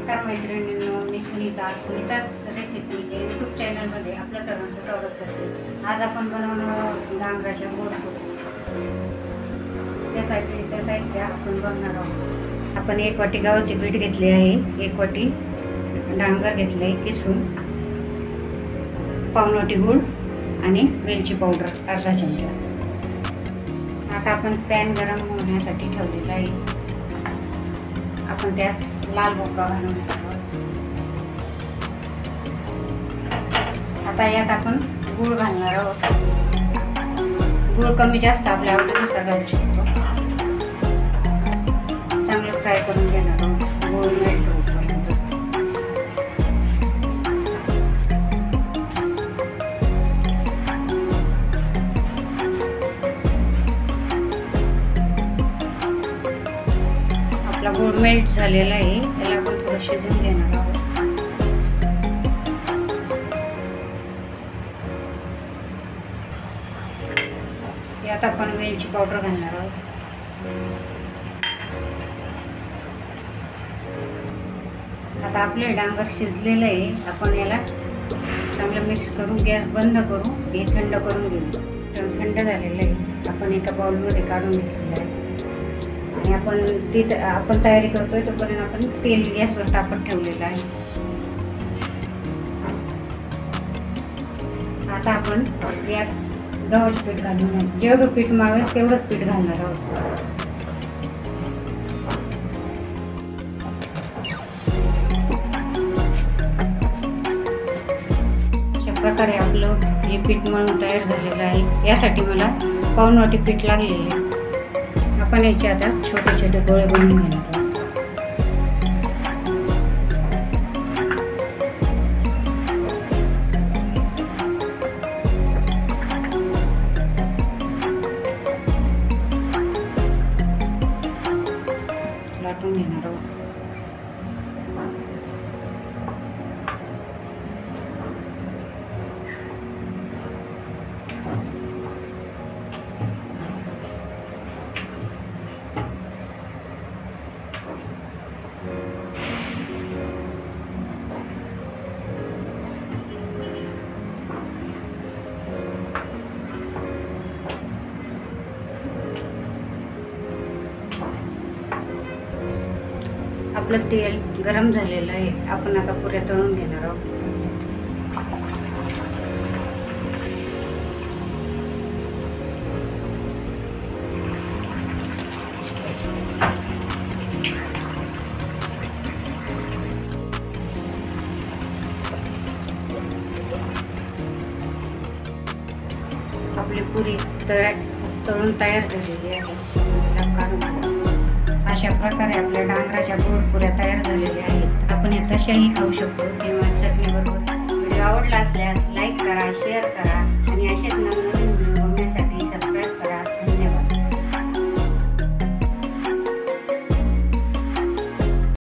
नमस्कार मैत्रिणींनो, मी सुनीता रेसिपी या यूट्यूब चॅनलमध्ये आपलं सर्वांचं स्वागत करते। आज आपण बनवणार आहोत डांगराच्या गोडपोळी। त्यासाठीचं साहित्य आपण बघणार आहोत। आपण 1 वाटी गव्हाचे पीठ घेतले आहे, 1 वाटी डांगर घेतले किसून, पाऊण वाटी गूळ आणि वेलची पावडर अर्धा चमचा। आता आपण पॅन गरम होण्यासाठी ठेवलेला आहे। आपण त्यात लाल भोपळा घालून घेतो। आता यात आपण गूळ घालणार आहोत। गूळ कमी जास्त आपल्या आवडीनुसार घालू शकतो। चांगलं फ्राय करून घेणार आहोत गूळ मेल्ट होईपर्यंत। आपला गूळ मेल्ट झालेला आहे, याला आपण थोडं शिजवून घेणार आहोत। यात आपण वेलची पावडर घालणार आहोत। आता आपले डांगर शिजलेलं आहे, आपण याला चांगलं मिक्स करून गॅस बंद करू, हे थंड करून घेऊ। थंड झालेलं आहे, आपण एका बाउलमध्ये काढून घेतलेलं आहे आणि आपण तयारी करतोय तोपर्यंत आपण तेल गॅसवर तापत ठेवलेलं आहे। आता आपण यात गव्हाचे पीठ घालून, जेवढं पीठ मावेल तेवढंच पीठ घालणार आहोत। अशा प्रकारे आपलं हे पीठ मळून तयार झालेलं आहे। यासाठी मला पाऊण वाटी पीठ लागलेलं आहे। आपण याचे आता छोटे छोटे गोळे बनवून घेणार आहोत। लाटून घेणार आहोत। आपलं तेल गरम झालेलं आहे, आपण आता पुऱ्या तळून घेणार आहोत। आपली पुरी तळून तयार झालेली आहे। अशा प्रकारे आपल्या डांगराच्या गोडपुऱ्या तयार झालेल्या आहेत। आपण या तशाही खाऊ शकतो किंवा चटणी बरोबर। व्हिडिओ आवडला असल्यास लाईक करा, शेअर करा।